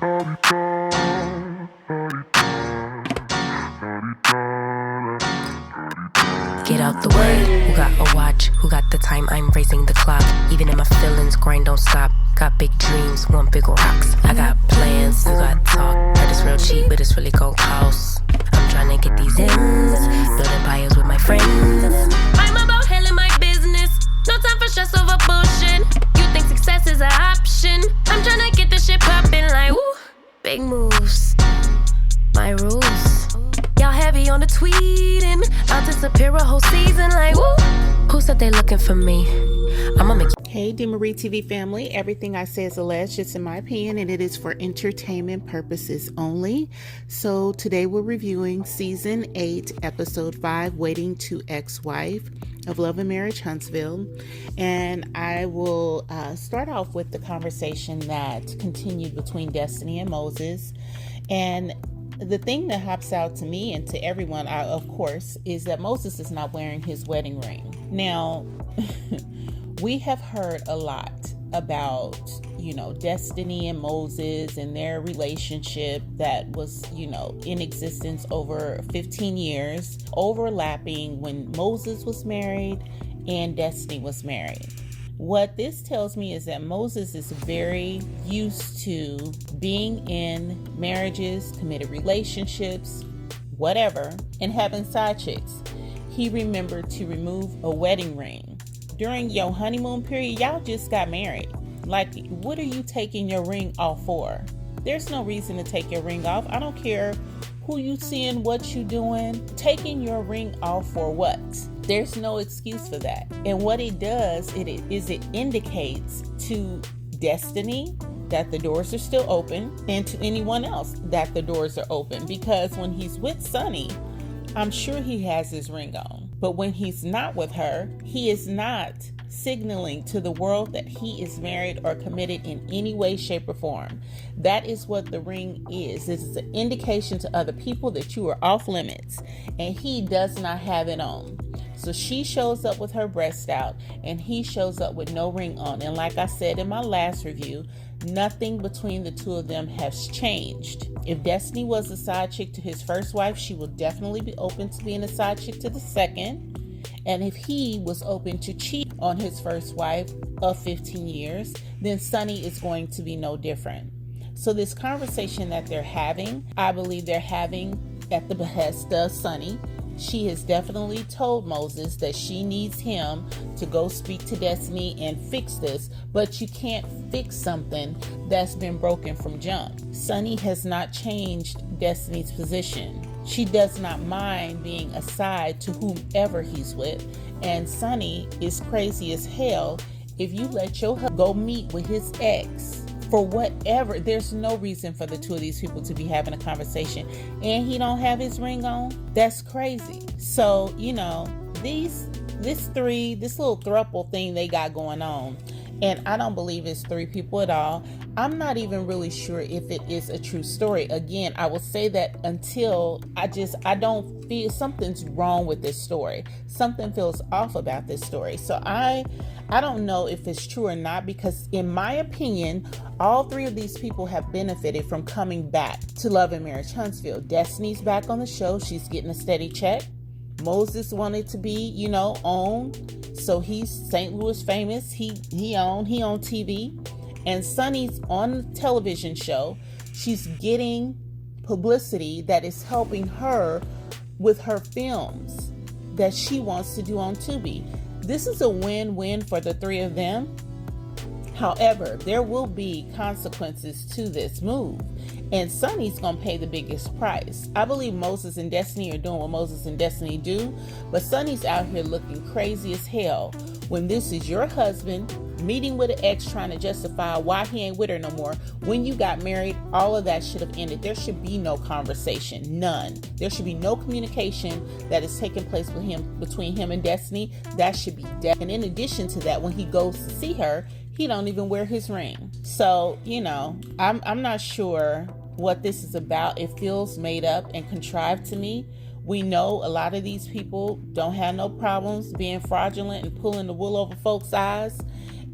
Get out the way. Who got a watch? Who got the time? I'm raising the clock. Even in my feelings, grind don't stop. Got big dreams, want big rocks. I got plans, you got talk. Heard it's real cheap, but it's really gon' cost. I'm tryna get these ends, building empires with my friends. I'm about handling my business. No time for stress over bullshit. You think success is an option? I'm tryna get this shit poppin' like woo. Big moves, my rules. Y'all heavy on the tweeting. I'll disappear a whole season like woo. Who said they looking for me? I'ma make. Hey DeMarie TV family, everything I say is alleged, it's in my opinion, and it is for entertainment purposes only. So today we're reviewing Season 8, Episode 5, Waiting to Ex-Wife of Love Marriage Huntsville. And I will start off with the conversation that continued between Destiny and Moses. And the thing that hops out to me and to everyone, of course, is that Moses is not wearing his wedding ring. Now, we have heard a lot about, Destiny and Moses and their relationship that was, in existence over 15 years, overlapping when Moses was married and Destiny was married. What this tells me is that Moses is very used to being in marriages, committed relationships, whatever, and having side chicks. He remembered to remove a wedding ring. During your honeymoon period, y'all just got married. Like, what are you taking your ring off for? There's no reason to take your ring off. I don't care who you seeing, what you doing. Taking your ring off for what? There's no excuse for that. And what it does, it indicates to Destiny that the doors are still open, and to anyone else that the doors are open. Because when he's with Sunny, I'm sure he has his ring on. But when he's not with her, he is not signaling to the world that he is married or committed in any way, shape, or form. That is what the ring is. This is an indication to other people that you are off limits, and he does not have it on. So she shows up with her breast out, and he shows up with no ring on. And like I said in my last review, nothing between the two of them has changed. If Destiny was a side chick to his first wife, she will definitely be open to being a side chick to the second. And if he was open to cheat on his first wife of 15 years, then Sunny is going to be no different. So this conversation that they're having, I believe they're having at the behest of Sunny. She has definitely told Moses that she needs him to go speak to Destiny and fix this, but you can't fix something that's been broken from jump. Sunny has not changed Destiny's position. She does not mind being a side to whomever he's with, and Sunny is crazy as hell if you let your husband go meet with his ex for whatever. There's no reason for the two of these people to be having a conversation, and he don't have his ring on. That's crazy. So, this little throuple thing they got going on, and I don't believe it's three people at all. I'm not even really sure if it is a true story. Again, I will say that until I don't feel something's wrong with this story. Something feels off about this story. So I don't know if it's true or not, because in my opinion, all three of these people have benefited from coming back to Love and Marriage Huntsville. Destiny's back on the show. She's getting a steady check. Moses wanted to be, on. So he's St. Louis famous. He on TeaV. And Sunny's on the television show. She's getting publicity that is helping her with her films that she wants to do on TeaV. This is a win-win for the three of them. However, there will be consequences to this move, and Sunny's gonna pay the biggest price. I believe Moses and Destiny are doing what Moses and Destiny do, but Sunny's out here looking crazy as hell when this is your husband meeting with an ex trying to justify why he ain't with her no more. When you got married, all of that should have ended. There should be no conversation, none. There should be no communication that is taking place between him and Destiny. That should be dead. And in addition to that, when he goes to see her, he don't even wear his ring. So, I'm not sure what this is about. It feels made up and contrived to me. We know a lot of these people don't have no problems being fraudulent and pulling the wool over folks' eyes.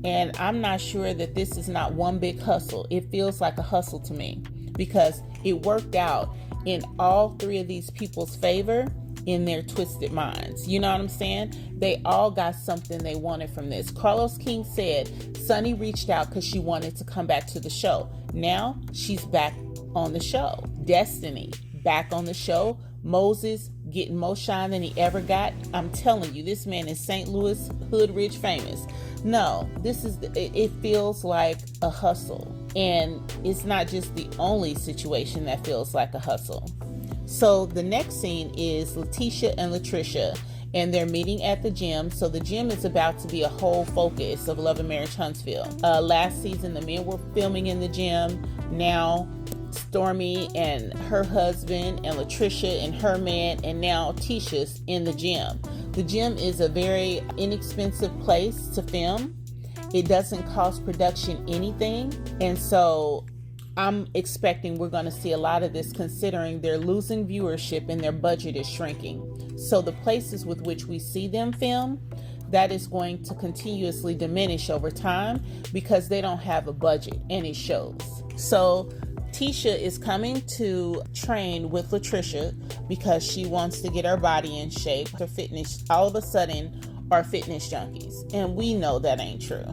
And I'm not sure that this is not one big hustle. It feels like a hustle to me. because it worked out in all three of these people's favor in their twisted minds. You know what I'm saying? They all got something they wanted from this. Carlos King said Sunny reached out because she wanted to come back to the show. Now she's back on the show. Destiny back on the show. Moses getting more shine than he ever got. I'm telling you, this man is St. Louis hood rich famous. No, it feels like a hustle. And it's not just the only situation that feels like a hustle. So the next scene is Tisha and Latricia, and they're meeting at the gym. So the gym is about to be a whole focus of Love Marriage Huntsville. Last season, the men were filming in the gym. Now Stormy and her husband, and Latricia and her man, and now Tisha's in the gym. The gym is a very inexpensive place to film. It doesn't cost production anything. And so I'm expecting we're going to see a lot of this, considering they're losing viewership and their budget is shrinking. So the places with which we see them film, that is going to continuously diminish over time because they don't have a budget, and it shows. So Tisha is coming to train with Latricia because she wants to get her body in shape. Her fitness, all of a sudden, are fitness junkies. And we know that ain't true.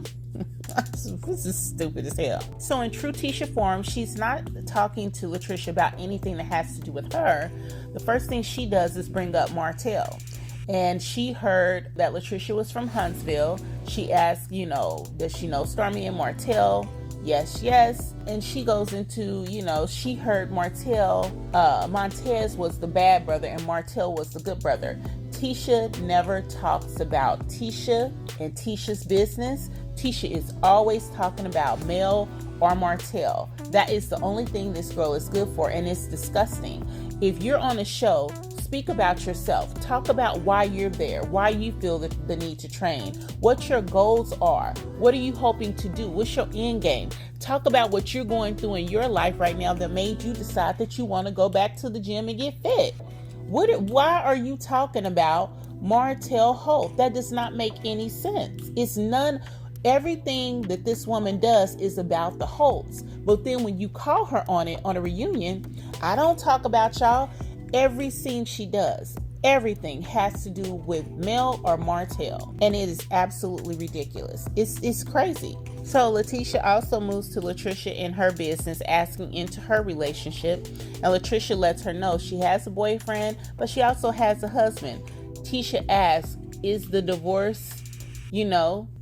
This is stupid as hell. So in true Tisha form, she's not talking to Latricia about anything that has to do with her. The first thing she does is bring up Martell. And she heard that Latricia was from Huntsville. She asked, does she know Stormy and Martell? Yes. And she goes into, she heard Montez was the bad brother and Martell was the good brother. Tisha never talks about Tisha and Tisha's business. Tisha is always talking about Mel or Martell. That is the only thing this girl is good for, and it's disgusting. If you're on a show, speak about yourself. Talk about why you're there, why you feel the need to train, what your goals are, what are you hoping to do, what's your end game. Talk about what you're going through in your life right now that made you decide that you want to go back to the gym and get fit. Why are you talking about Martell Holt? That does not make any sense. Everything that this woman does is about the Holts. But then when you call her on it on a reunion, I don't talk about y'all. Every scene she does, everything has to do with Mel or Martell. And it is absolutely ridiculous. It's crazy. So Latisha also moves to Latricia in her business, asking into her relationship. And Latricia lets her know she has a boyfriend, but she also has a husband. Tisha asks, is the divorce,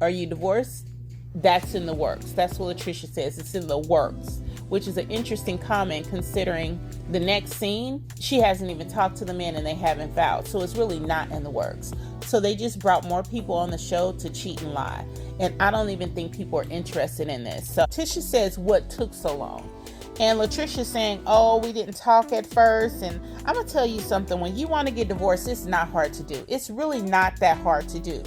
are you divorced? That's in the works. That's what Latricia says. It's in the works, which is an interesting comment considering the next scene, she hasn't even talked to the men and they haven't filed. So it's really not in the works. So they just brought more people on the show to cheat and lie. And I don't even think people are interested in this. So Tisha says, what took so long? And Latricia saying, we didn't talk at first. And I'm going to tell you something. When you want to get divorced, it's not hard to do. It's really not that hard to do.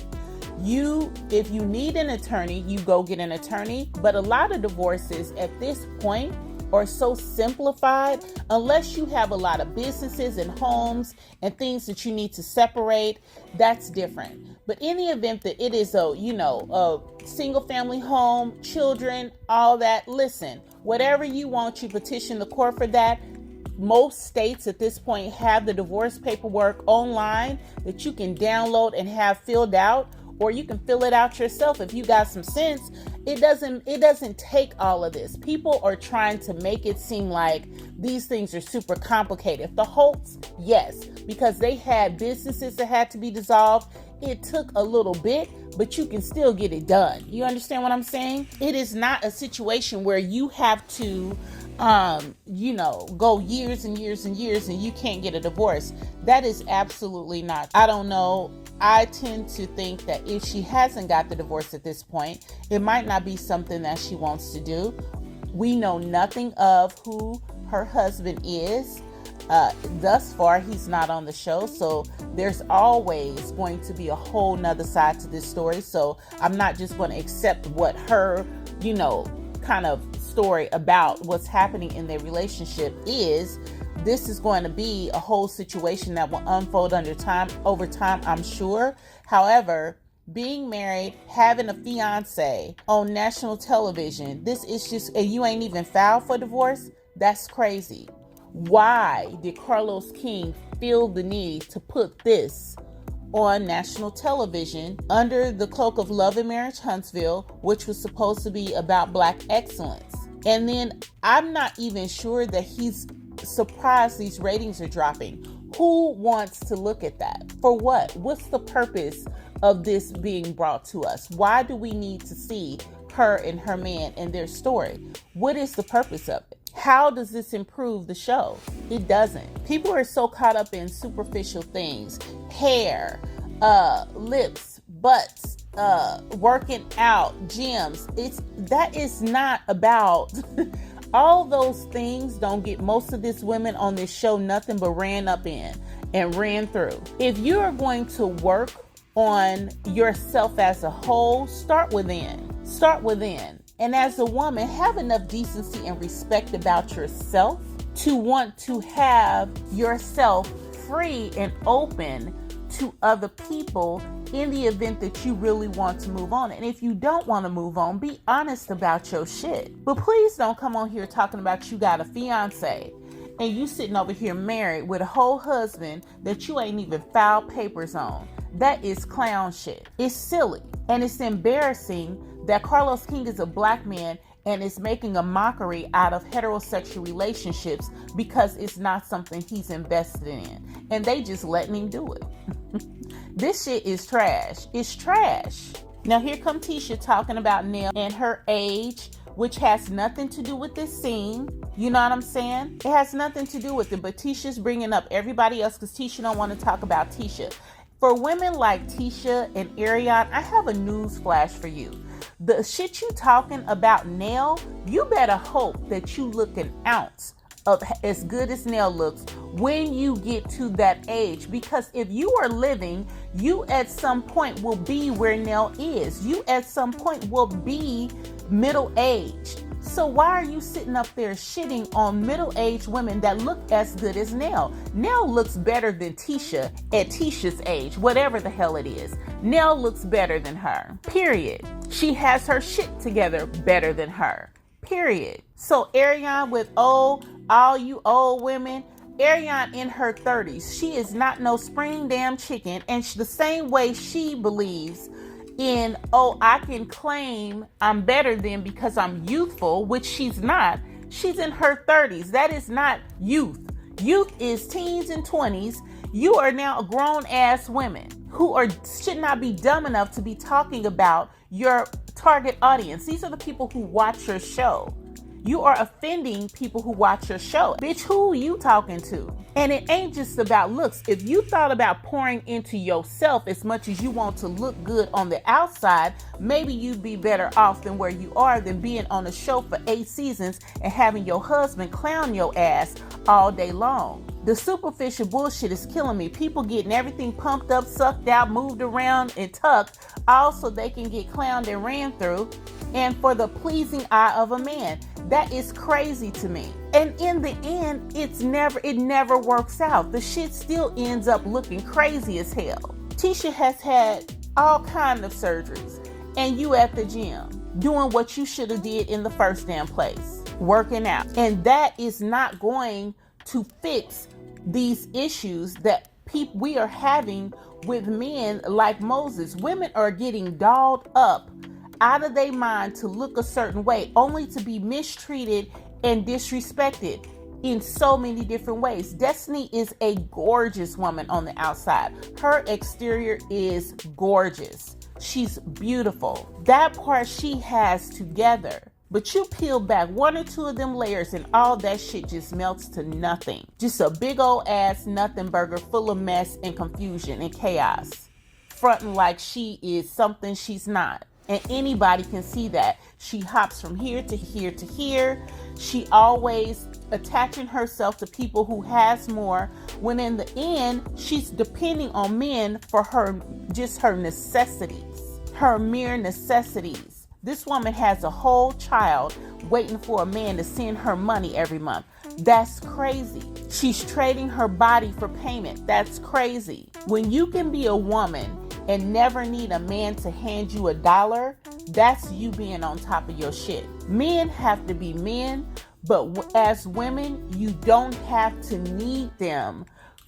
If you need an attorney, you go get an attorney. But a lot of divorces at this point are so simplified, unless you have a lot of businesses and homes and things that you need to separate, that's different. But in the event that it is a single family home, children, all that, listen, whatever you want, you petition the court for that. Most states at this point have the divorce paperwork online that you can download and have filled out, or you can fill it out yourself if you got some sense. It doesn't take all of this. People are trying to make it seem like these things are super complicated. The Holts, yes, because they had businesses that had to be dissolved. It took a little bit, but you can still get it done. You understand what I'm saying? It is not a situation where you have to go years and years and years and you can't get a divorce. That is absolutely not. I don't know. I tend to think that if she hasn't got the divorce at this point, it might not be something that she wants to do. We know nothing of who her husband is. Thus far, he's not on the show. So there's always going to be a whole nother side to this story. So I'm not just going to accept what her, kind of story about what's happening in their relationship is. This is going to be a whole situation that will unfold over time, I'm sure. However, being married, having a fiance on national television, this is just, and you ain't even filed for divorce. That's crazy. Why did Carlos King feel the need to put this on national television under the cloak of Love Marriage Huntsville, which was supposed to be about Black excellence? And then I'm not even sure that he's surprised these ratings are dropping. Who wants to look at that? For what? What's the purpose of this being brought to us? Why do we need to see her and her man and their story? What is the purpose of it? How does this improve the show? It doesn't. People are so caught up in superficial things. Hair, lips, butts, working out, gyms. That is not about all those things. Don't get most of these women on this show nothing but ran up in and ran through. If you are going to work on yourself as a whole, start within. Start within. And as a woman, have enough decency and respect about yourself to want to have yourself free and open to other people in the event that you really want to move on. And if you don't want to move on, be honest about your shit. But please don't come on here talking about you got a fiance and you sitting over here married with a whole husband that you ain't even filed papers on. That is clown shit. It's silly. And it's embarrassing that Carlos King is a Black man and is making a mockery out of heterosexual relationships because it's not something he's invested in. And they just letting him do it. This shit is trash. It's trash. Now here come Tisha talking about Nell and her age, which has nothing to do with this scene. You know what I'm saying? It has nothing to do with it, but Tisha's bringing up everybody else because Tisha don't want to talk about Tisha. For women like Tisha and Ariane, I have a news flash for you. The shit you talking about Nell, you better hope that you look an ounce of as good as Nell looks when you get to that age. Because if you are living, you at some point will be where Nell is. You at some point will be middle-aged. So why are you sitting up there shitting on middle-aged women that look as good as Nell? Nell looks better than Tisha at Tisha's age, whatever the hell it is. Nell looks better than her, period. She has her shit together better than her, period. So Ariane with all you old women, Ariane in her 30s, she is not no spring damn chicken. And the same way she believes in, I can claim I'm better than because I'm youthful, which she's not. She's in her 30s. That is not youth. Youth is teens and 20s. You are now a grown-ass women who should not be dumb enough to be talking about your target audience. These are the people who watch your show. You are offending people who watch your show. Bitch, who are you talking to? And it ain't just about looks. If you thought about pouring into yourself as much as you want to look good on the outside, maybe you'd be better off than where you are than being on a show for 8 seasons and having your husband clown your ass all day long. The superficial bullshit is killing me. People getting everything pumped up, sucked out, moved around, and tucked, all so they can get clowned and ran through, and for the pleasing eye of a man. That is crazy to me. And in the end, it never works out. The shit still ends up looking crazy as hell. Tisha has had all kind of surgeries, and you at the gym doing what you should have did in the first damn place, working out. And that is not going to fix these issues that we are having with men like Moses. Women are getting dolled up out of their mind to look a certain way, only to be mistreated and disrespected in so many different ways. Destiny is a gorgeous woman on the outside. Her exterior is gorgeous. She's beautiful. That part she has together. But you peel back 1 or 2 of them layers and all that shit just melts to nothing. Just a big old ass nothing burger full of mess and confusion and chaos. Fronting like she is something she's not. And anybody can see that. She hops from here to here to here. She always attaching herself to people who has more, when in the end, she's depending on men for her necessities, her mere necessities. This woman has a whole child waiting for a man to send her money every month. That's crazy. She's trading her body for payment. That's crazy. When you can be a woman and never need a man to hand you $1, that's you being on top of your shit. Men have to be men, But as women, you don't have to need them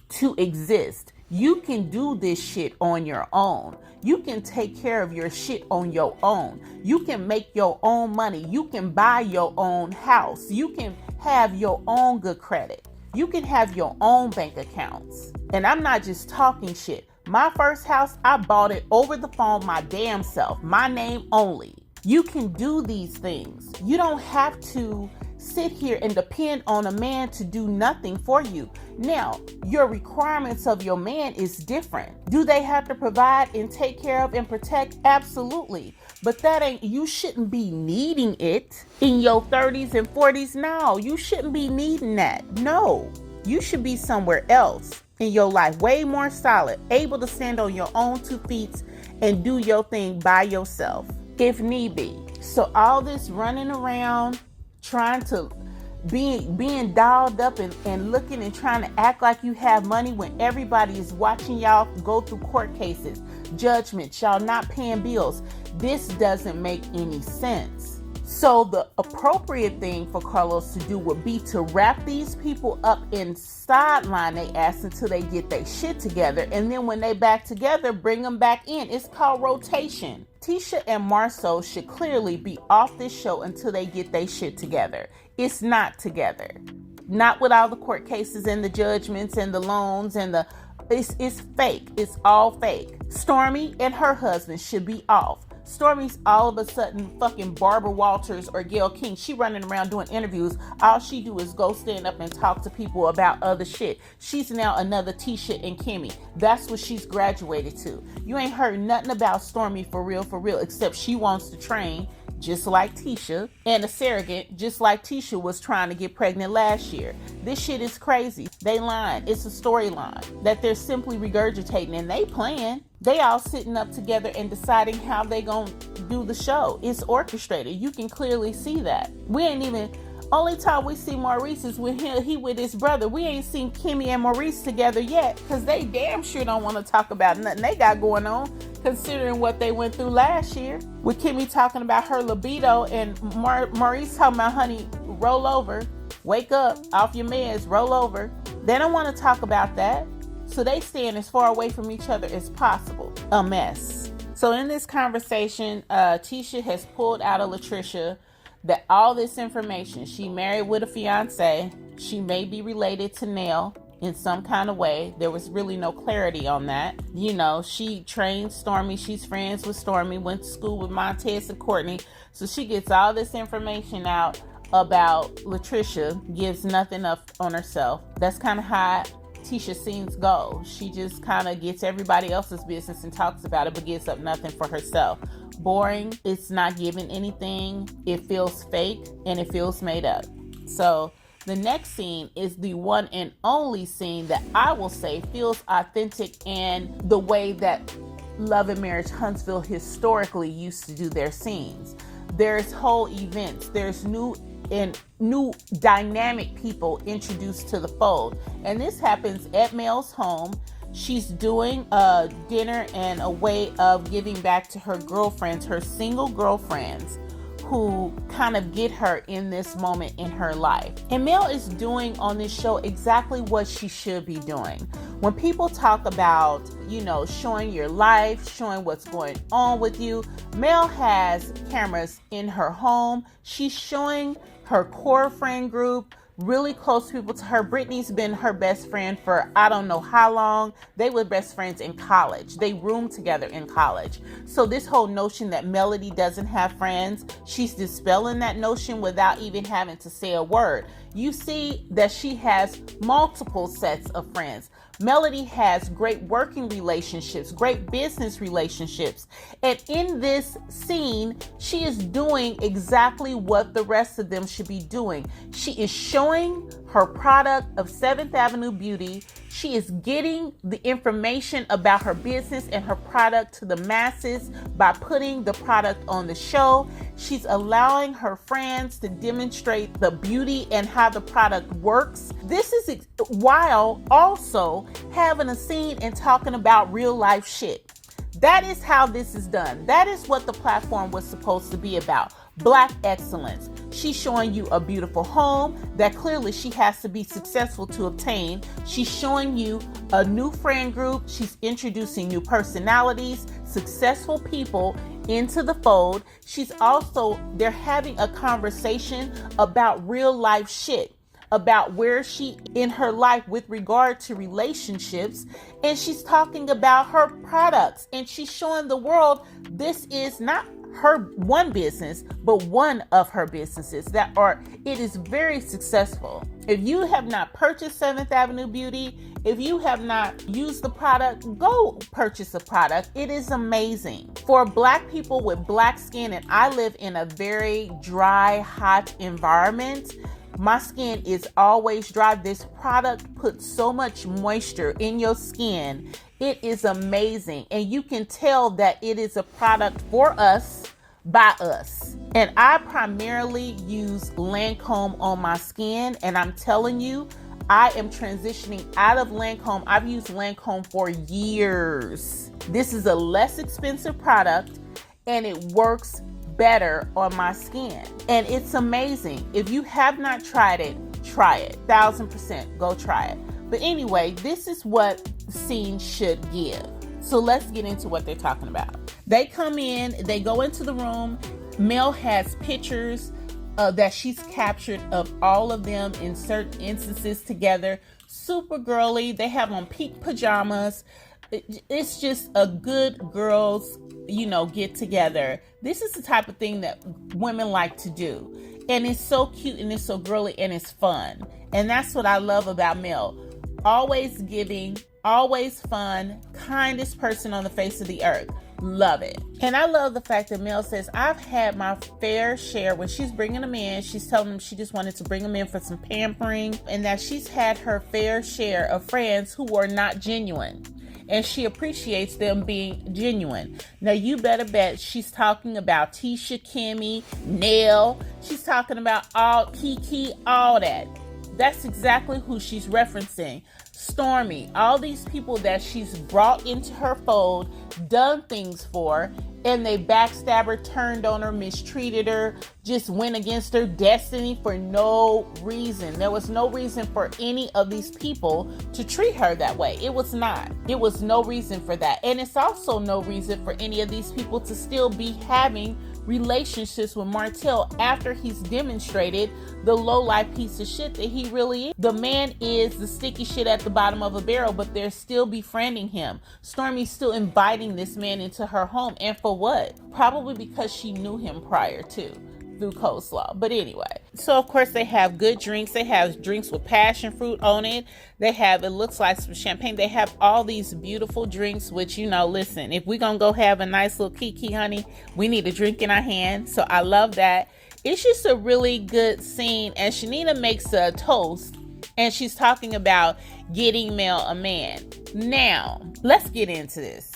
to exist. You can do this shit on your own. You can take care of your shit on your own. You can make your own money. You can buy your own house. You can have your own good credit. You can have your own bank accounts. And I'm not just talking shit. My first house, I bought it over the phone my damn self, my name only. You can do these things. You don't have to sit here and depend on a man to do nothing for you. Now, your requirements of your man is different. Do they have to provide and take care of and protect? Absolutely. But you shouldn't be needing it in your 30s and 40s. No, you shouldn't be needing that. No, you should be somewhere else in your life, way more solid, able to stand on your own 2 feet and do your thing by yourself, if need be. So all this running around, trying to being dialed up and looking and trying to act like you have money when everybody is watching y'all go through court cases, judgments, y'all not paying bills. This doesn't make any sense. So the appropriate thing for Carlos to do would be to wrap these people up and sideline their ass until they get their shit together. And then when they back together, bring them back in. It's called rotation. Tisha and Marceau should clearly be off this show until they get their shit together. It's not together. Not with all the court cases and the judgments and the loans and it's fake. It's all fake. Stormy and her husband should be off. Stormy's all of a sudden fucking Barbara Walters or Gayle King. She running around doing interviews. All she do is go stand up and talk to people about other shit. She's now another Tisha and Kimmy. That's what she's graduated to. You ain't heard nothing about Stormy for real, except she wants to train just like Tisha, and a surrogate just like Tisha was trying to get pregnant last year. This shit is crazy. They lying. It's a storyline that they're simply regurgitating, and they playing. They all sitting up together and deciding how they gonna do the show. It's orchestrated. You can clearly see that. Only time we see Maurice is when he with his brother. We ain't seen Kimmy and Maurice together yet, because they damn sure don't want to talk about nothing they got going on, considering what they went through last year. With Kimmy talking about her libido and Maurice talking about, honey, roll over, wake up off your meds, roll over. They don't want to talk about that. So they stand as far away from each other as possible. A mess. So in this conversation, Tisha has pulled out of Latricia that all this information, she married with a fiance, she may be related to Nell in some kind of way. There was really no clarity on that. You know, she trained Stormy, she's friends with Stormy, went to school with Montez and Courtney. So she gets all this information out about Latricia, gives nothing up on herself. That's kind of how Tisha scenes go. She just kind of gets everybody else's business and talks about it, but gives up nothing for herself. Boring. It's not giving anything. It feels fake and it feels made up. So the next scene is the one and only scene that I will say feels authentic and the way that Love Marriage Huntsville historically used to do their scenes. There's whole events. There's new dynamic people introduced to the fold. And this happens at Mel's home. She's doing a dinner and a way of giving back to her girlfriends, her single girlfriends, who kind of get her in this moment in her life. And Mel is doing on this show exactly what she should be doing. When people talk about, showing your life, showing what's going on with you, Mel has cameras in her home. She's showing her core friend group, really close people to her. Brittany's been her best friend for I don't know how long. They were best friends in college. They roomed together in college. So this whole notion that Melody doesn't have friends, she's dispelling that notion without even having to say a word. You see that she has multiple sets of friends. Melody has great working relationships, great business relationships. And in this scene, she is doing exactly what the rest of them should be doing. She is showing her product of 7th Avenue Beauty. She is getting the information about her business and her product to the masses by putting the product on the show. She's allowing her friends to demonstrate the beauty and how the product works. This is while also having a scene and talking about real life shit. That is how this is done. That is what the platform was supposed to be about. Black excellence. She's showing you a beautiful home that clearly she has to be successful to obtain. She's showing you a new friend group. She's introducing new personalities, successful people into the fold. They're having a conversation about real life shit, about where she in her life with regard to relationships, and she's talking about her products, and she's showing the world this is not her one business, but one of her businesses it is very successful. If you have not purchased 7th Avenue Beauty, if you have not used the product, go purchase a product. It is amazing. For Black people with black skin, and I live in a very dry, hot environment, my skin is always dry. This product puts so much moisture in your skin. It is amazing. And you can tell that it is a product for us, by us. And I primarily use Lancome on my skin. And I'm telling you, I am transitioning out of Lancome. I've used Lancome for years. This is a less expensive product and it works better on my skin. And it's amazing. If you have not tried it, try it. 1000% go try it. But anyway, this is what scenes should give. So let's get into what they're talking about. They come in, they go into the room. Mel has pictures that she's captured of all of them in certain instances together. Super girly. They have on pink pajamas. It's just a good girls, get together. This is the type of thing that women like to do. And it's so cute and it's so girly and it's fun. And that's what I love about Mel. Always giving, always fun, kindest person on the face of the earth. Love it. And I love the fact that Mel says, I've had my fair share. When she's bringing them in, she's telling them she just wanted to bring them in for some pampering, and that she's had her fair share of friends who were not genuine. And she appreciates them being genuine. Now, you better bet she's talking about Tisha, Kimmy, Nell. She's talking about all Kiki, all that. That's exactly who she's referencing. Stormy, all these people that she's brought into her fold, done things for, and they backstabbed her, turned on her, mistreated her, just went against her destiny for no reason. There was no reason for any of these people to treat her that way. It was not. It was no reason for that. And it's also no reason for any of these people to still be having relationships with Martell after he's demonstrated the low-life piece of shit that he really is. The man is the sticky shit at the bottom of a barrel, but they're still befriending him. Stormy's still inviting this man into her home, and for what? Probably because she knew him prior to, through coleslaw. But anyway, so of course they have good drinks. They have drinks with passion fruit on it. They have, it looks like some champagne. They have all these beautiful drinks, which, listen, if we're gonna go have a nice little kiki, honey, we need a drink in our hand. So I love that. It's just a really good scene. And Shanita makes a toast, and she's talking about getting Mel a man. Now, let's get into this.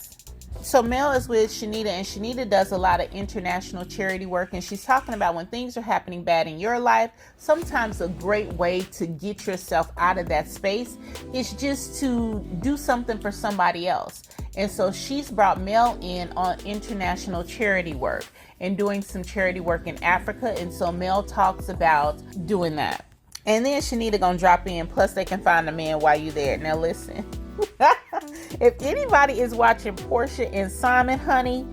So Mel is with Shanita, and Shanita does a lot of international charity work, and she's talking about when things are happening bad in your life, sometimes a great way to get yourself out of that space is just to do something for somebody else. And so she's brought Mel in on international charity work and doing some charity work in Africa, and so Mel talks about doing that. And then Shanita gonna drop in, plus they can find a man while you're there. Now listen. If anybody is watching Portia and Simon, honey,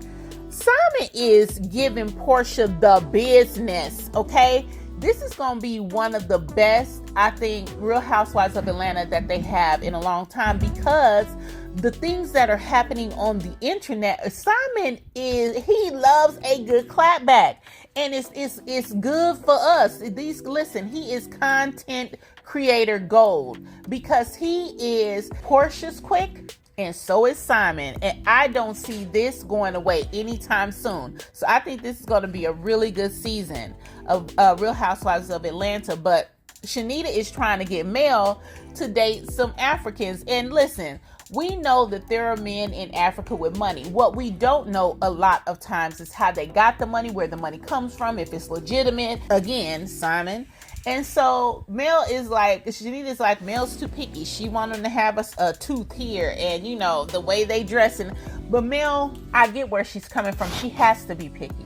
Simon is giving Portia the business, okay? This is going to be one of the best, I think, Real Housewives of Atlanta that they have in a long time, because the things that are happening on the internet, Simon he loves a good clapback, and it's good for us. Listen, he is content creator gold, because he is Portia's quick, and so is Simon. And I don't see this going away anytime soon. So I think this is going to be a really good season of Real Housewives of Atlanta. But Shanita is trying to get Mel to date some Africans. And listen, we know that there are men in Africa with money. What we don't know a lot of times is how they got the money, where the money comes from, if it's legitimate. Again, Simon. And so Mel is like, Shanita's like, Mel's too picky. She want him to have a tooth here, and you know the way they dress. But Mel, I get where she's coming from. She has to be picky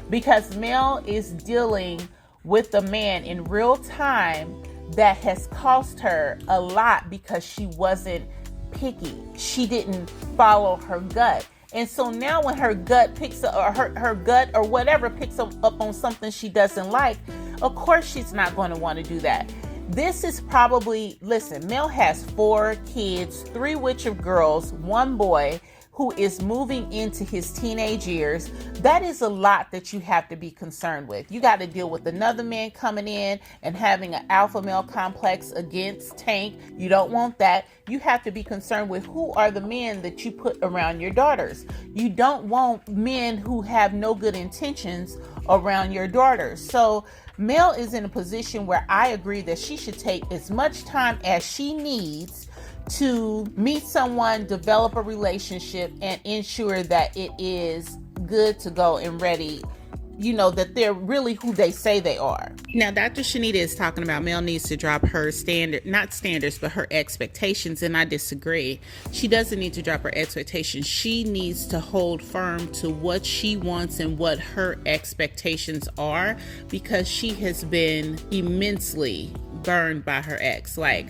because Mel is dealing with a man in real time that has cost her a lot because she wasn't picky. She didn't follow her gut. And so now when her gut picks up, or her gut or whatever picks up on something she doesn't like, of course she's not going to want to do that. This is probably, listen, Mel has 4 kids, 3 which are girls, 1 boy who is moving into his teenage years. That is a lot that you have to be concerned with. You got to deal with another man coming in and having an alpha male complex against Tank. You don't want that. You have to be concerned with who are the men that you put around your daughters. You don't want men who have no good intentions around your daughters. So Mel is in a position where I agree that she should take as much time as she needs to meet someone, develop a relationship, and ensure that it is good to go and ready, you know, that they're really who they say they are. Now, Dr. Shanita is talking about Mel needs to drop her not standards, but her expectations, and I disagree. She doesn't need to drop her expectations. She needs to hold firm to what she wants and what her expectations are, because she has been immensely burned by her ex. Like,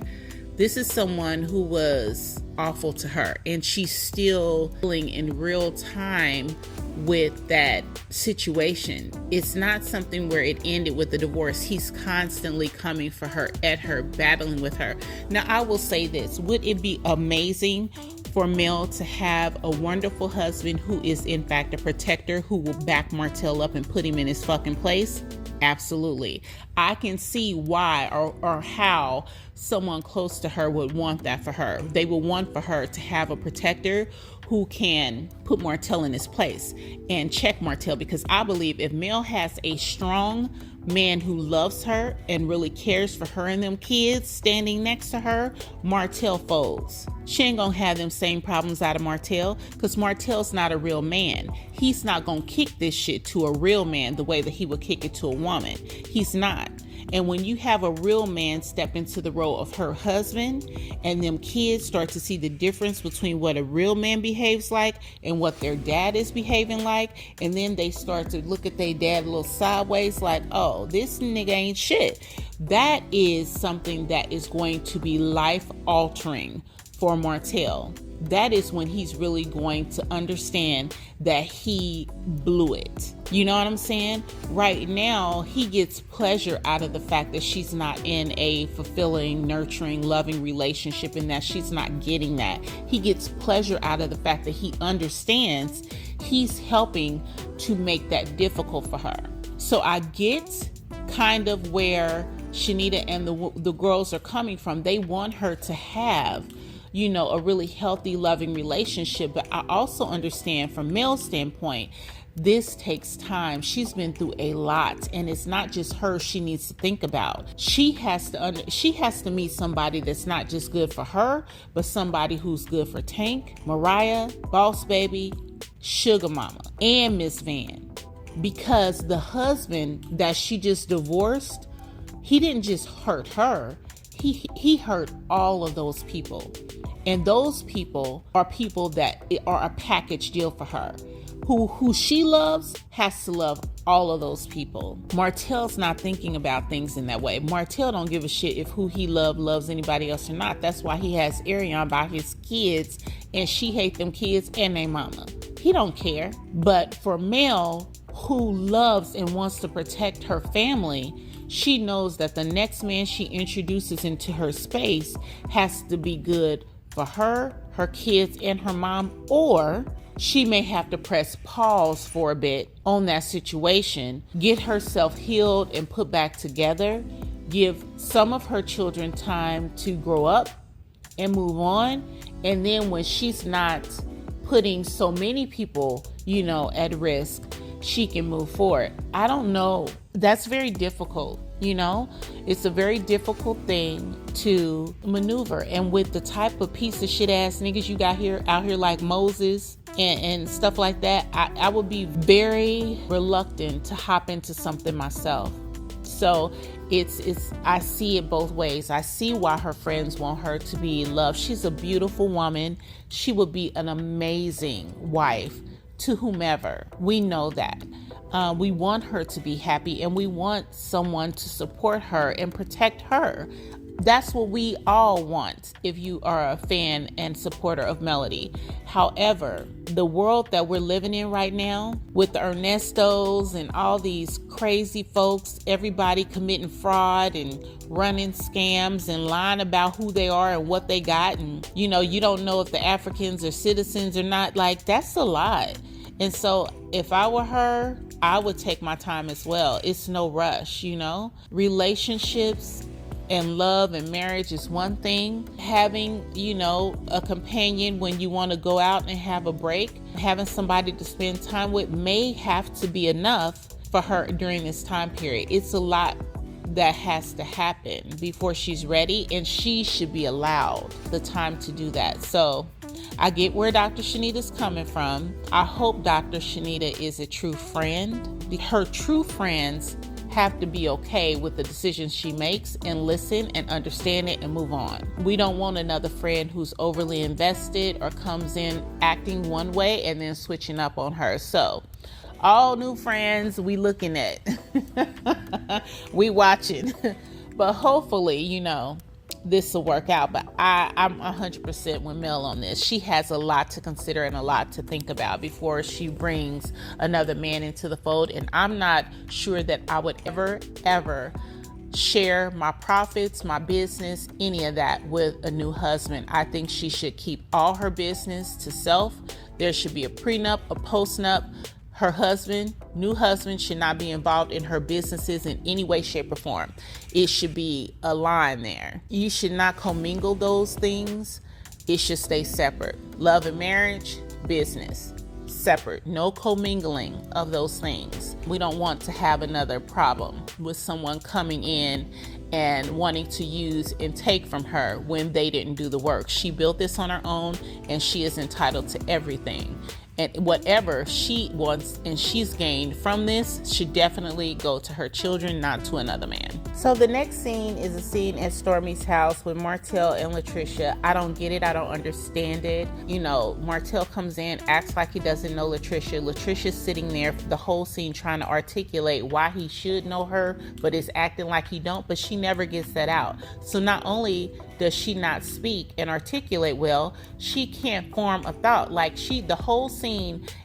this is someone who was awful to her, and she's still dealing in real time with that situation. It's not something where it ended with the divorce. He's constantly coming for her, at her, battling with her. Now, I will say this. Would it be amazing for Mel to have a wonderful husband who is in fact a protector, who will back Martell up and put him in his fucking place? Absolutely. I can see why or how someone close to her would want that for her. They would want for her to have a protector who can put Martell in his place and check Martell, because I believe if Mel has a strong man who loves her and really cares for her and them kids standing next to her, Martell folds. She ain't gonna have them same problems out of Martell, because Martell's not a real man. He's not gonna kick this shit to a real man the way that he would kick it to a woman. He's not. And when you have a real man step into the role of her husband, and them kids start to see the difference between what a real man behaves like and what their dad is behaving like, and then they start to look at their dad a little sideways like, oh, this nigga ain't shit. That is something that is going to be life altering for Martell. That is when he's really going to understand that he blew it. You know what I'm saying? Right now, he gets pleasure out of the fact that she's not in a fulfilling, nurturing, loving relationship, and that she's not getting that. He gets pleasure out of the fact that he understands he's helping to make that difficult for her. So I get kind of where Shanita and the girls are coming from. They want her to have, you know, a really healthy, loving relationship. But I also understand from Mel's standpoint, this takes time. She's been through a lot, and it's not just her she needs to think about. She has to meet somebody that's not just good for her, but somebody who's good for Tank, Mariah, Boss Baby, Sugar Mama, and Miss Van. Because the husband that she just divorced, he didn't just hurt her, he hurt all of those people. And those people are people that are a package deal for her. Who she loves has to love all of those people. Martell's not thinking about things in that way. Martell don't give a shit if who he loves anybody else or not. That's why he has Ariane by his kids, and she hates them kids and their mama. He don't care. But for Mel, who loves and wants to protect her family, she knows that the next man she introduces into her space has to be good for her, her kids, and her mom, or she may have to press pause for a bit on that situation, get herself healed and put back together, give some of her children time to grow up and move on, and then when she's not putting so many people, you know, at risk, she can move forward. I don't know. That's very difficult. You know, it's a very difficult thing to maneuver. And with the type of piece of shit ass niggas you got out here like Moses and stuff like that, I would be very reluctant to hop into something myself. So I see it both ways. I see why her friends want her to be loved. She's a beautiful woman. She would be an amazing wife to whomever. We know that. We want her to be happy, and we want someone to support her and protect her. That's what we all want if you are a fan and supporter of Melody. However, the world that we're living in right now, with the Ernestos and all these crazy folks, everybody committing fraud and running scams and lying about who they are and what they got, and you don't know if the Africans are citizens or not, like, that's a lot. And so if I were her, I would take my time as well. It's no rush, Relationships and love and marriage is one thing. Having, a companion when you want to go out and have a break, having somebody to spend time with may have to be enough for her during this time period. It's a lot that has to happen before she's ready, and she should be allowed the time to do that. So I get where Dr. Shanita's coming from. I hope Dr. Shanita is a true friend. Her true friends have to be okay with the decisions she makes and listen and understand it and move on. We don't want another friend who's overly invested or comes in acting one way and then switching up on her. So all new friends we looking at. We watching. But hopefully, this will work out. But I'm 100% with Mel on this. She has a lot to consider and a lot to think about before she brings another man into the fold. And I'm not sure that I would ever share my profits, my business, any of that with a new husband. I think she should keep all her business to self. There should be a prenup, a postnup. Her new husband should not be involved in her businesses in any way, shape, or form. It should be a line there. You should not commingle those things. It should stay separate. Love and marriage, business, separate. No commingling of those things. We don't want to have another problem with someone coming in and wanting to use and take from her when they didn't do the work. She built this on her own, and she is entitled to everything. And whatever she wants and she's gained from this should definitely go to her children, not to another man. So the next scene is a scene at Stormy's house with Martell and Latricia. I don't get it. I don't understand it. Martell comes in, acts like he doesn't know Latricia. Latricia's sitting there the whole scene trying to articulate why he should know her, but is acting like he don't, but she never gets that out. So not only does she not speak and articulate well, she can't form a thought. The whole scene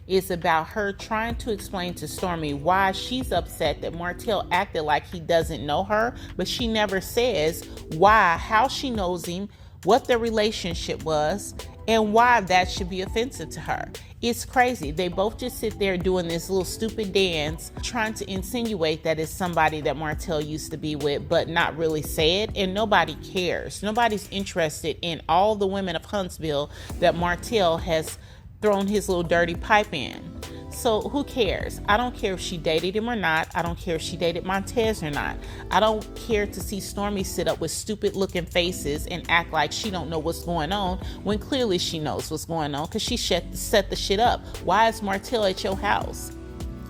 is about her trying to explain to Stormy why she's upset that Martell acted like he doesn't know her, but she never says how she knows him, what their relationship was, and why that should be offensive to her. It's crazy. They both just sit there doing this little stupid dance, trying to insinuate that it's somebody that Martell used to be with, but not really say it, and nobody cares. Nobody's interested in all the women of Huntsville that Martell has thrown his little dirty pipe in. So who cares? I don't care if she dated him or not. I don't care if she dated Montez or not. I don't care to see Stormy sit up with stupid looking faces and act like she don't know what's going on when clearly she knows what's going on because she set the shit up. Why is Martell at your house?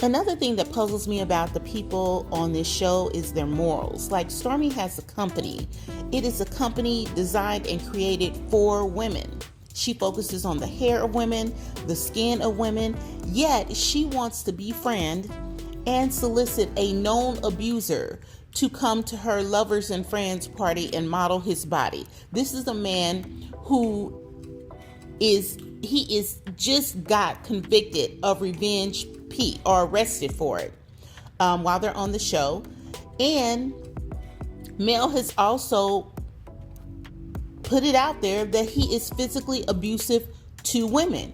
Another thing that puzzles me about the people on this show is their morals. Stormy has a company. It is a company designed and created for women. She focuses on the hair of women, the skin of women, yet she wants to befriend and solicit a known abuser to come to her lovers and friends party and model his body. This is a man who is just got convicted of revenge P or arrested for it while they're on the show. And Mel has also put it out there that he is physically abusive to women.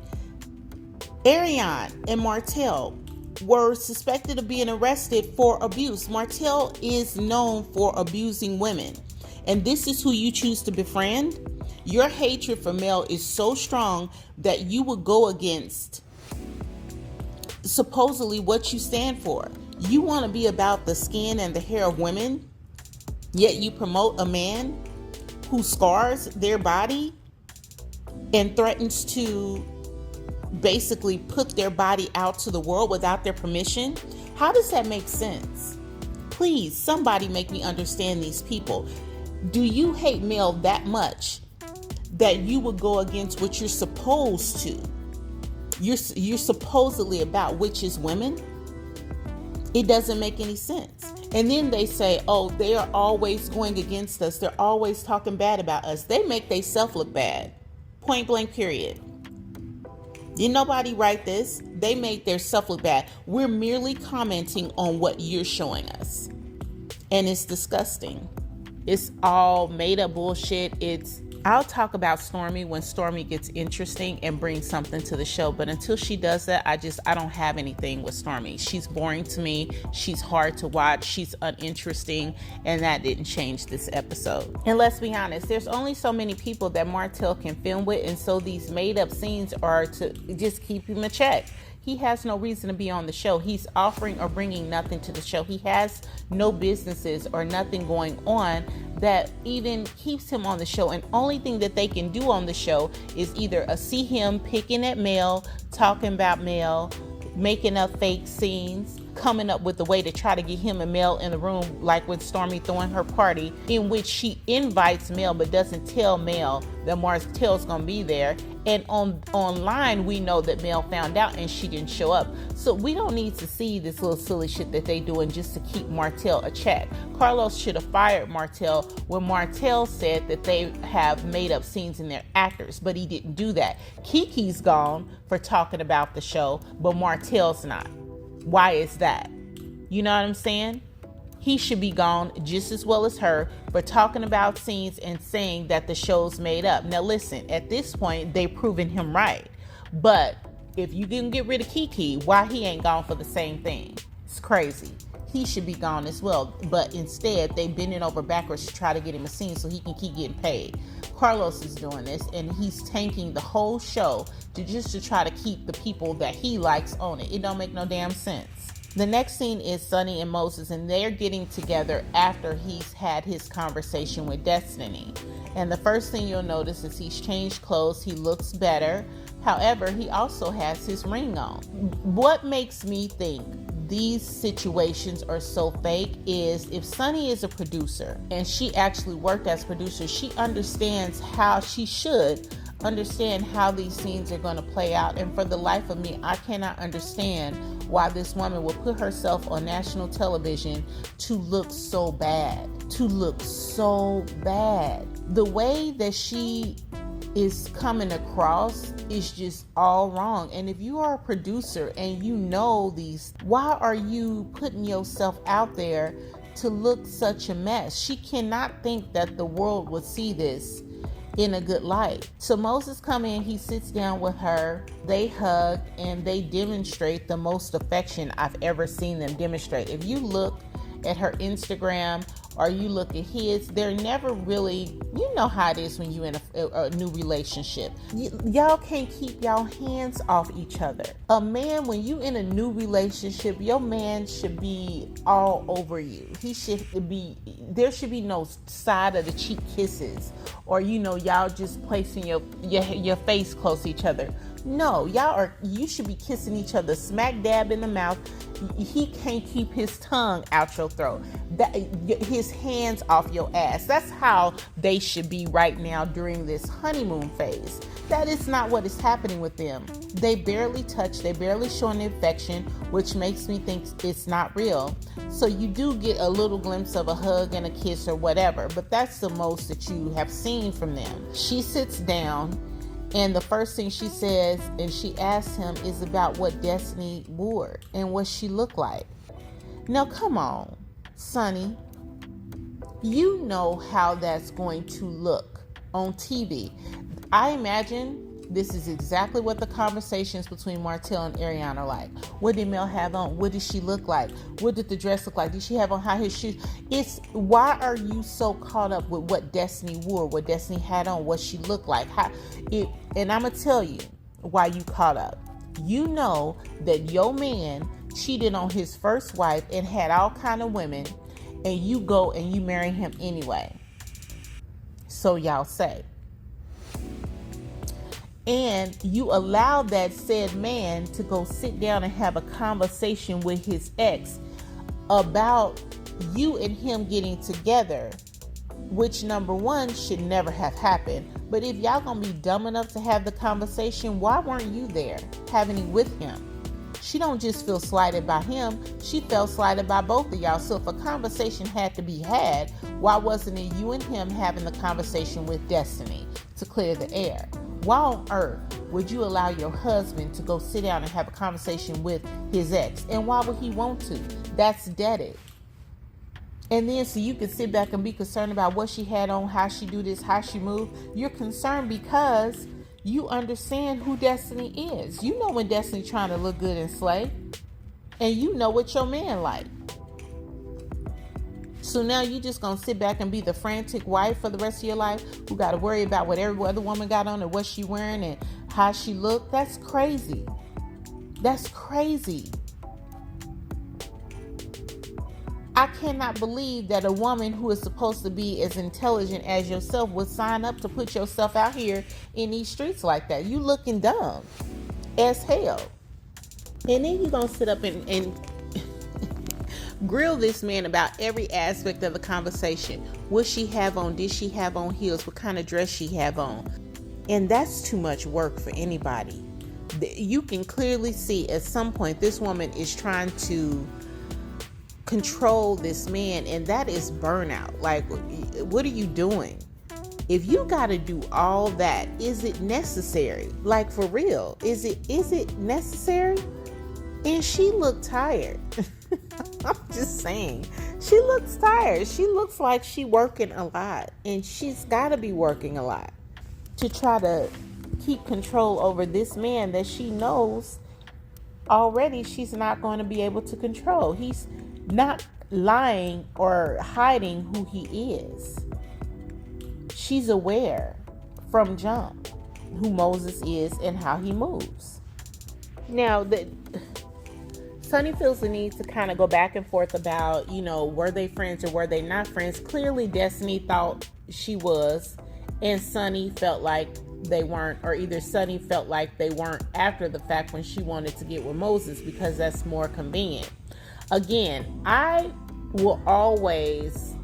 Ariane and Martell were suspected of being arrested for abuse. Martell is known for abusing women, and this is who you choose to befriend. Your hatred for Mel is so strong that you would go against supposedly what you stand for. You want to be about the skin and the hair of women, yet you promote a man who scars their body and threatens to basically put their body out to the world without their permission. How does that make sense? Please, somebody make me understand these people. Do you hate Mel that much that you would go against what you're supposed to? You're supposedly about, which is women. It doesn't make any sense. And then they say, oh, they are always going against us. They're always talking bad about us. They make themselves look bad. Point blank, period. Didn't nobody write this? They make their self look bad. We're merely commenting on what you're showing us. And it's disgusting. It's all made up bullshit. I'll talk about Stormy when Stormy gets interesting and brings something to the show. But until she does that, I don't have anything with Stormy. She's boring to me. She's hard to watch. She's uninteresting. And that didn't change this episode. And let's be honest, there's only so many people that Martell can film with. And so these made up scenes are to just keep him in check. He has no reason to be on the show. He's offering or bringing nothing to the show. He has no businesses or nothing going on that even keeps him on the show. And only thing that they can do on the show is either see him picking at Mel, talking about Mel, making up fake scenes, coming up with a way to try to get him and Mel in the room, like with Stormy throwing her party, in which she invites Mel but doesn't tell Mel that Martell's gonna be there. And online, we know that Mel found out and she didn't show up. So we don't need to see this little silly shit that they doing just to keep Martell a check. Carlos should have fired Martell when Martell said that they have made up scenes in their actors, but he didn't do that. Kiki's gone for talking about the show, but Martell's not. Why is that? You know what I'm saying? He should be gone just as well as her for talking about scenes and saying that the show's made up. Now listen, at this point, they've proven him right. But if you didn't get rid of Kiki, why he ain't gone for the same thing? It's crazy. He should be gone as well. But instead, they bending over backwards to try to get him a scene so he can keep getting paid. Carlos is doing this, and he's tanking the whole show to try to keep the people that he likes on it. It don't make no damn sense. The next scene is Sonny and Moses, and they're getting together after he's had his conversation with Destiny. And the first thing you'll notice is he's changed clothes. He looks better. However, he also has his ring on. What makes me think these situations are so fake is if Sonny is a producer and she actually worked as producer, she understands how she should understand how these scenes are going to play out. And for the life of me, I cannot understand why this woman will put herself on national television to look so bad. The way that she is coming across is just all wrong. And if you are a producer and you know these, why are you putting yourself out there to look such a mess? She cannot think that the world would see this in a good light. So Moses come in, he sits down with her, they hug, and they demonstrate the most affection I've ever seen them demonstrate. If you look at her Instagram or you look at his, they're never really, you know how it is when you're in a new relationship. Y'all can't keep y'all hands off each other. A man, when you in a new relationship, your man should be all over you. There should be no side of the cheek kisses or, y'all just placing your face close to each other. No, you should be kissing each other smack dab in the mouth. He can't keep his tongue out your throat. His hands off your ass. That's how they should be right now during this honeymoon phase. That is not what is happening with them. They barely touch. They barely show an affection, which makes me think it's not real. So you do get a little glimpse of a hug and a kiss or whatever, but that's the most that you have seen from them. She sits down, and the first thing she says, and she asks him, is about what Destiny wore and what she looked like. Now, come on, Sonny. You know how that's going to look on TV. I imagine this is exactly what the conversations between Martell and Ariana are like. What did Mel have on? What did she look like? What did the dress look like? Did she have on high heel shoes? Why are you so caught up with what Destiny wore, what Destiny had on, what she looked like? And I'm going to tell you why you caught up. You know that your man cheated on his first wife and had all kind of women, and you go and you marry him anyway. So y'all say. And you allow that said man to go sit down and have a conversation with his ex about you and him getting together, which number one should never have happened. But if y'all gonna be dumb enough to have the conversation, why weren't you there having it with him? She don't just feel slighted by him, she felt slighted by both of y'all. So if a conversation had to be had, why wasn't it you and him having the conversation with Destiny to clear the air? Why on earth would you allow your husband to go sit down and have a conversation with his ex? And why would he want to? That's deaded. And then so you can sit back and be concerned about what she had on, how she do this, how she move. You're concerned because you understand who Destiny is. You know when Destiny trying to look good and slay. And you know what your man like. So now you just gonna sit back and be the frantic wife for the rest of your life who got to worry about what every other woman got on and what she wearing and how she look. That's crazy. That's crazy. I cannot believe that a woman who is supposed to be as intelligent as yourself would sign up to put yourself out here in these streets like that. You looking dumb as hell. And then you gonna sit up and grill this man about every aspect of the conversation. What she have on? Did she have on heels? What kind of dress she have on? And that's too much work for anybody. You can clearly see at some point this woman is trying to control this man, and that is burnout. Like, what are you doing? If you got to do all that, is it necessary? Like, for real, is it necessary? And she looked tired. I'm just saying, she looks tired. She looks like she working a lot, and she's got to be working a lot to try to keep control over this man that she knows already she's not going to be able to control. He's not lying or hiding who he is. She's aware from jump who Moses is and how he moves. Now, Sunny feels the need to kind of go back and forth about, were they friends or were they not friends? Clearly, Destiny thought she was, and Sunny felt like they weren't, or either Sunny felt like they weren't after the fact when she wanted to get with Moses because that's more convenient. Again, I will always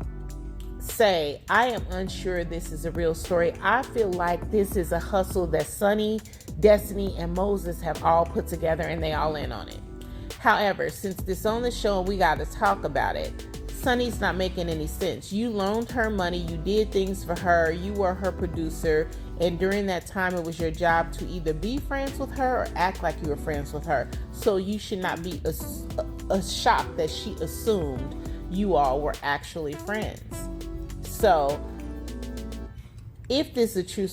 say I am unsure this is a real story. I feel like this is a hustle that Sunny, Destiny, and Moses have all put together and they all in on it. However, since this on the show and we got to talk about it, Sunny's not making any sense. You loaned her money, you did things for her, you were her producer, and during that time it was your job to either be friends with her or act like you were friends with her. So you should not be shocked that she assumed you all were actually friends. So if this is a true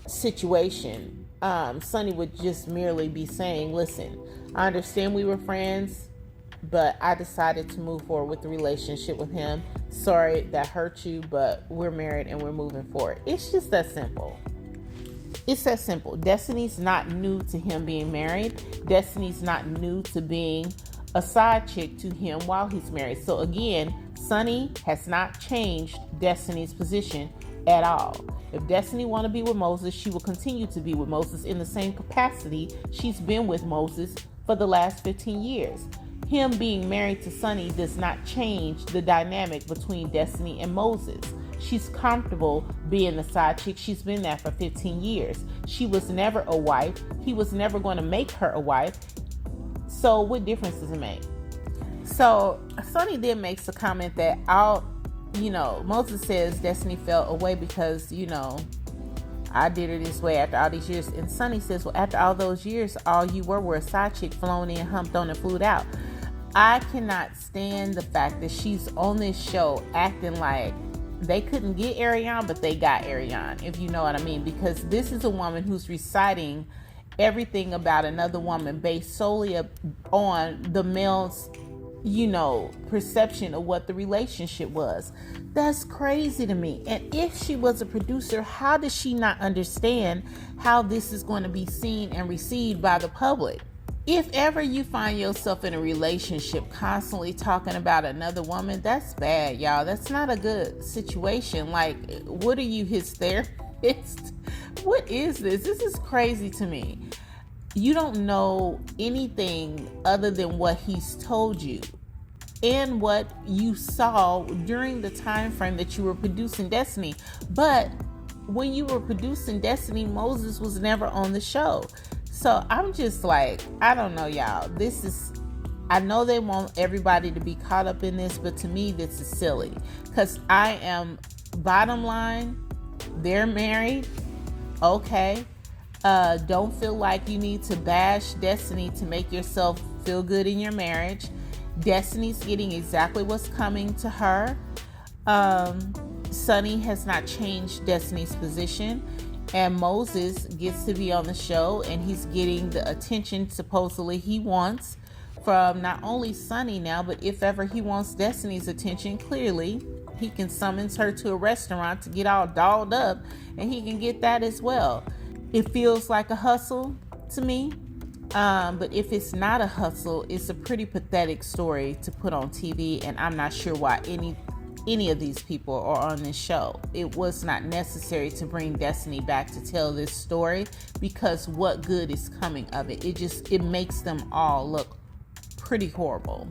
situation, Sunny would just merely be saying, listen, I understand we were friends, but I decided to move forward with the relationship with him. Sorry that hurt you, but we're married and we're moving forward. It's just that simple. It's that simple. Destiny's not new to him being married. Destiny's not new to being a side chick to him while he's married. So again, Sunny has not changed Destiny's position at all. If Destiny want to be with Moses, she will continue to be with Moses in the same capacity she's been with Moses for the last 15 years. Him being married to Sunny does not change the dynamic between Destiny and Moses. She's comfortable being the side chick. She's been there for 15 years. She was never a wife. He was never going to make her a wife. So what difference does it make? So Sunny then makes a comment that Moses says Destiny felt away because, I did it this way after all these years. And Sunny says, well, after all those years, all you were a side chick flown in, humped on, and flew out. I cannot stand the fact that she's on this show acting like they couldn't get Ariane, but they got Ariane, if you know what I mean. Because this is a woman who's reciting everything about another woman based solely on the male's, perception of what the relationship was. That's crazy to me. And if she was a producer, how does she not understand how this is going to be seen and received by the public? If ever you find yourself in a relationship constantly talking about another woman, that's bad, y'all. That's not a good situation. Like, what are you, his therapist? What is this? This is crazy to me. You don't know anything other than what he's told you. and what you saw during the time frame that you were producing Destiny. But when you were producing Destiny, Moses was never on the show. So I'm just like, I don't know, y'all. I know they want everybody to be caught up in this, but to me, this is silly. Because bottom line, they're married. Okay. Don't feel like you need to bash Destiny to make yourself feel good in your marriage. Destiny's getting exactly what's coming to her. Sunny has not changed Destiny's position, and Moses gets to be on the show, and he's getting the attention supposedly he wants from not only Sunny now, but if ever he wants Destiny's attention, clearly he can summons her to a restaurant to get all dolled up, and he can get that as well. It feels like a hustle to me. But if it's not a hustle, it's a pretty pathetic story to put on TV, and I'm not sure why any of these people are on this show. It was not necessary to bring Destiny back to tell this story, because what good is coming of it? It makes them all look pretty horrible.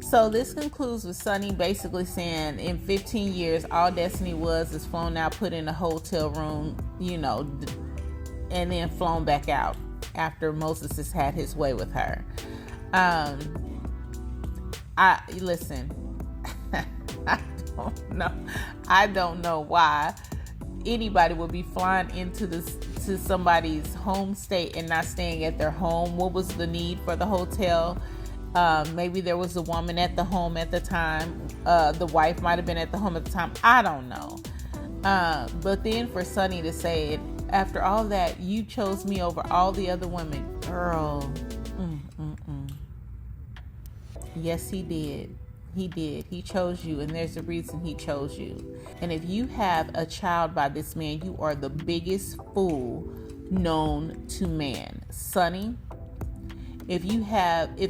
So this concludes with Sunny basically saying in 15 years, all Destiny was is flown out, put in a hotel room, and then flown back out after Moses has had his way with her. Listen, I don't know why anybody would be flying to somebody's home state and not staying at their home. What was the need for the hotel? Maybe there was a woman at the home at the time. The wife might have been at the home at the time. I don't know. But then for Sunny to say, after all that, you chose me over all the other women. Girl. Yes, he did. He did. He chose you, and there's a reason he chose you. And if you have a child by this man, you are the biggest fool known to man. Sunny, if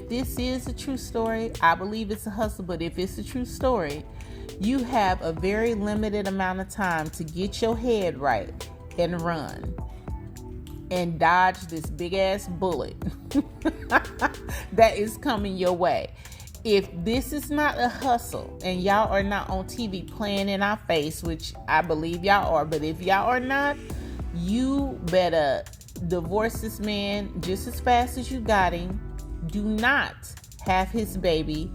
this is a true story, I believe it's a hustle, but if it's a true story, you have a very limited amount of time to get your head right and run and dodge this big ass bullet that is coming your way. If this is not a hustle and y'all are not on TV playing in our face, which I believe y'all are, but if y'all are not, you better divorce this man just as fast as you got him. Do not have his baby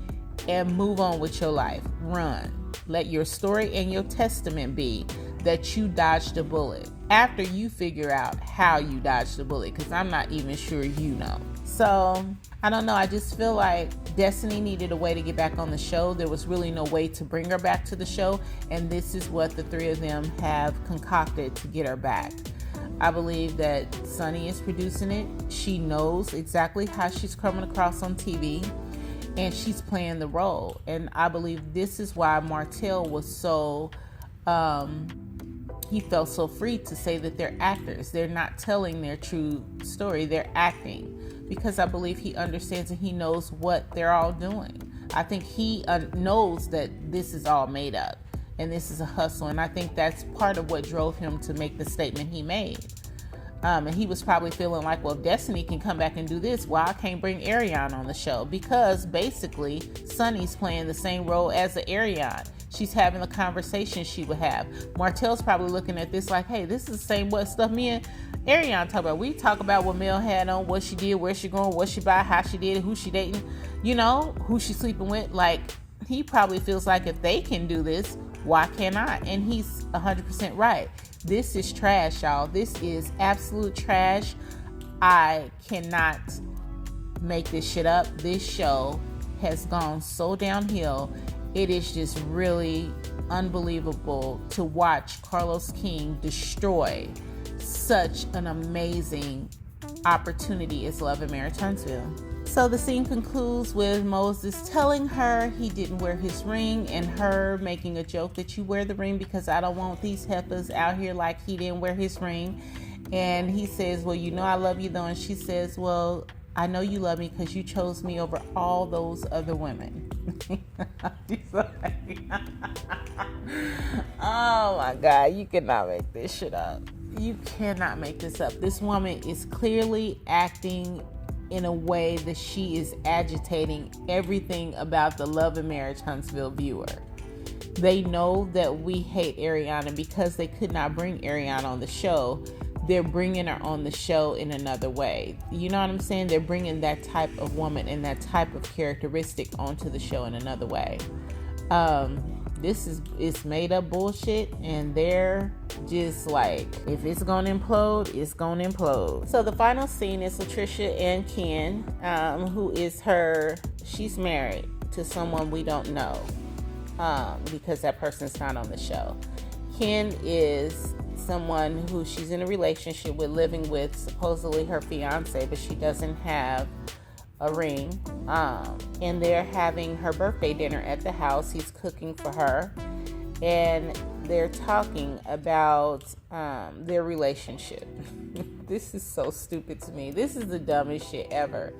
and move on with your life. Run. Let your story and your testament be that you dodged a bullet after you figure out how you dodged the bullet, because I'm not even sure you know. So I don't know. I just feel like Destiny needed a way to get back on the show. There was really no way to bring her back to the show, and this is what the three of them have concocted to get her back. I believe that Sunny is producing it. She knows exactly how she's coming across on TV, and she's playing the role. And I believe this is why Martell was so he felt so free to say that they're actors. They're not telling their true story. They're acting, because I believe he understands and he knows what they're all doing. I think he knows that this is all made up and this is a hustle. And I think that's part of what drove him to make the statement he made. And he was probably feeling like, well, if Destiny can come back and do this, well, I can't bring Ariane on the show, because basically Sunny's playing the same role as the Ariane. She's having the conversation she would have. Martell's probably looking at this like, hey, this is the same what stuff me and Ariane talk about. We talk about what Mel had on, what she did, where she going, what she buy, how she did it, who she dating, who she sleeping with. Like, he probably feels like if they can do this, why can't I? And he's 100% right. This is trash, y'all. This is absolute trash. I cannot make this shit up. This show has gone so downhill. It is just really unbelievable to watch Carlos King destroy such an amazing opportunity as Love Marriage Huntsville. So the scene concludes with Moses telling her he didn't wear his ring, and her making a joke that you wear the ring because I don't want these heifers out here like he didn't wear his ring. And he says, well, I love you though. And she says, well, I know you love me because you chose me over all those other women. Oh my God, you cannot make this shit up. You cannot make this up. This woman is clearly acting in a way that she is agitating everything about the Love and Marriage Huntsville viewer. They know that we hate Ariana because they could not bring Ariana on the show. They're bringing her on the show in another way. You know what I'm saying? They're bringing that type of woman and that type of characteristic onto the show in another way. This is made up bullshit, and they're just like, if it's gonna implode, it's gonna implode. So the final scene is Latricia and Ken, she's married to someone we don't know, because that person's not on the show. Ken is someone who she's in a relationship with, living with, supposedly her fiance, but she doesn't have a ring. And they're having her birthday dinner at the house. He's cooking for her, and they're talking about their relationship. This is so stupid to me. This is the dumbest shit ever.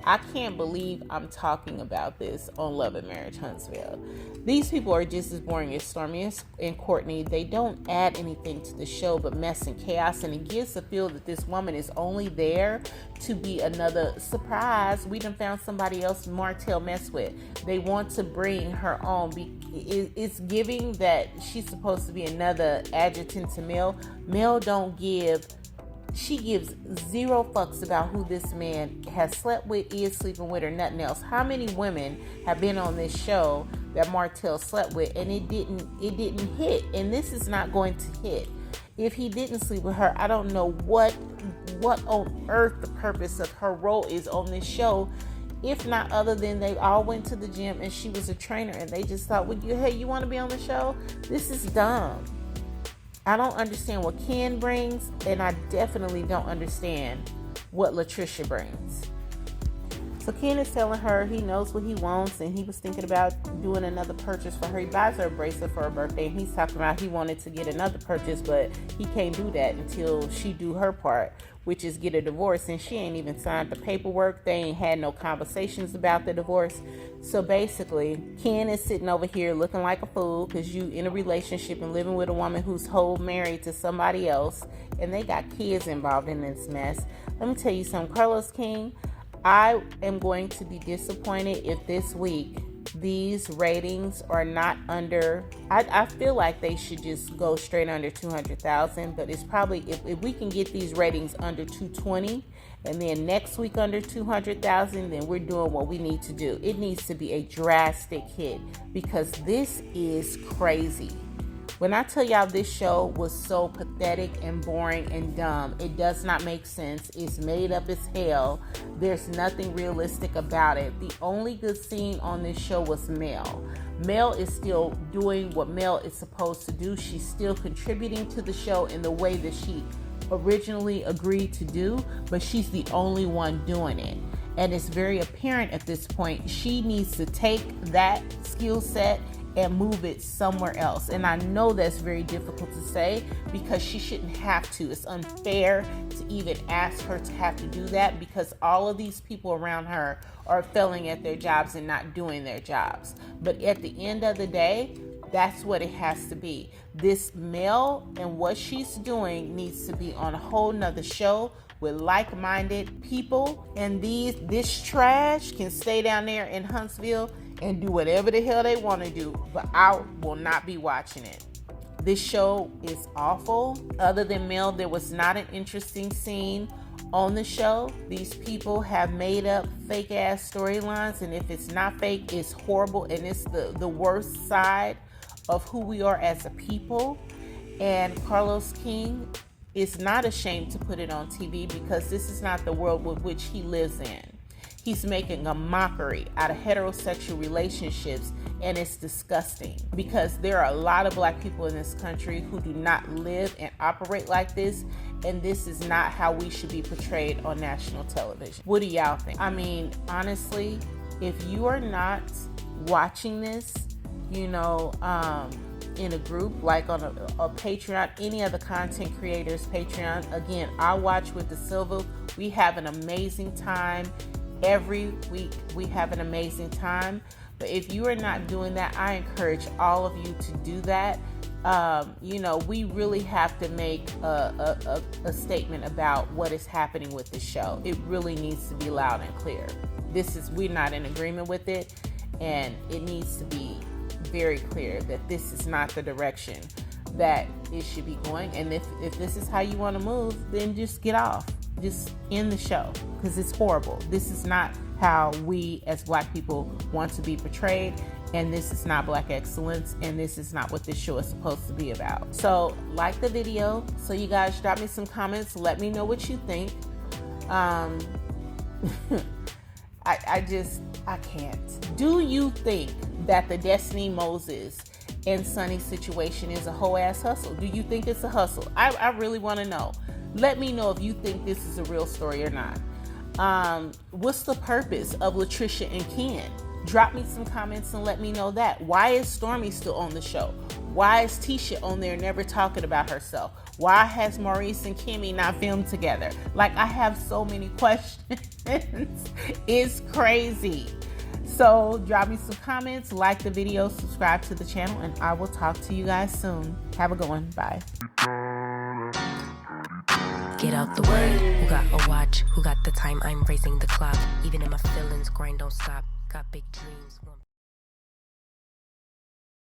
I can't believe I'm talking about this on Love and Marriage Huntsville. These people are just as boring as Stormy and Courtney. They don't add anything to the show but mess and chaos, and it gives the feel that this woman is only there to be another surprise. We done found somebody else Martell mess with. They want to bring her on. It's giving that she's supposed to be another adjutant to Mel. Mel she gives zero fucks about who this man has slept with, is sleeping with, or nothing else. How many women have been on this show that Martell slept with and it didn't hit? And this is not going to hit. If he didn't sleep with her, I don't know what on earth the purpose of her role is on this show, if not other than they all went to the gym and she was a trainer and they just thought, hey, you want to be on the show? This is dumb. I don't understand what Ken brings, and I definitely don't understand what Latricia brings. So Ken is telling her he knows what he wants, and he was thinking about doing another purchase for her. He buys her a bracelet for her birthday, and he's talking about he wanted to get another purchase, but he can't do that until she do her part, which is get a divorce, and she ain't even signed the paperwork. They ain't had no conversations about the divorce. So basically, Ken is sitting over here looking like a fool because you in a relationship and living with a woman who's whole married to somebody else, and they got kids involved in this mess. Let me tell you something, Carlos King, I am going to be disappointed if this week these ratings are not under, I feel like they should just go straight under 200,000, but it's probably, if we can get these ratings under 220 and then next week under 200,000, then we're doing what we need to do. It needs to be a drastic hit because this is crazy. When I tell y'all this show was so pathetic and boring and dumb, it does not make sense. It's made up as hell. There's nothing realistic about it. The only good scene on this show was Mel. Mel is still doing what Mel is supposed to do. She's still contributing to the show in the way that she originally agreed to do, but she's the only one doing it. And it's very apparent at this point, she needs to take that skill set and move it somewhere else. And I know that's very difficult to say because she shouldn't have to. It's unfair to even ask her to have to do that because all of these people around her are failing at their jobs and not doing their jobs. But at the end of the day, that's what it has to be. This Mel and what she's doing needs to be on a whole nother show with like-minded people, and this trash can stay down there in Huntsville and do whatever the hell they want to do, but I will not be watching it. This show is awful. Other than Mel, there was not an interesting scene on the show. These people have made up fake-ass storylines, and if it's not fake, it's horrible, and it's the worst side of who we are as a people. And Carlos King is not ashamed to put it on TV because this is not the world with which he lives in. He's making a mockery out of heterosexual relationships, and it's disgusting because there are a lot of black people in this country who do not live and operate like this, and this is not how we should be portrayed on national television. What do y'all think? I mean, honestly, if you are not watching this, in a group, like on a Patreon, any other content creators Patreon, again, I watch with the Silva. We have an amazing time. Every week we have an amazing time. But if you are not doing that, I encourage all of you to do that. We really have to make a statement about what is happening with the show. It really needs to be loud and clear. We're not in agreement with it, and it needs to be very clear that this is not the direction that it should be going. And if this is how you want to move, then just get off. Just end the show, because it's horrible. This is not how we as Black people want to be portrayed, and this is not Black excellence, and this is not what this show is supposed to be about. So like the video. So you guys drop me some comments. Let me know what you think. I can't. Do you think that the Destiny Moses and Sunny situation is a whole ass hustle? Do you think it's a hustle? I really want to know. Let me know if you think this is a real story or not. What's the purpose of Latricia and Ken? Drop me some comments and let me know that. Why is Stormy still on the show? Why is Tisha on there never talking about herself? Why has Maurice and Kimmy not filmed together? Like, I have so many questions. It's crazy. So drop me some comments, like the video, subscribe to the channel, and I will talk to you guys soon. Have a good one. Bye. Get out the way. Who got a watch? Who got the time? I'm raising the clock. Even if my feelings grind don't stop. Got big dreams.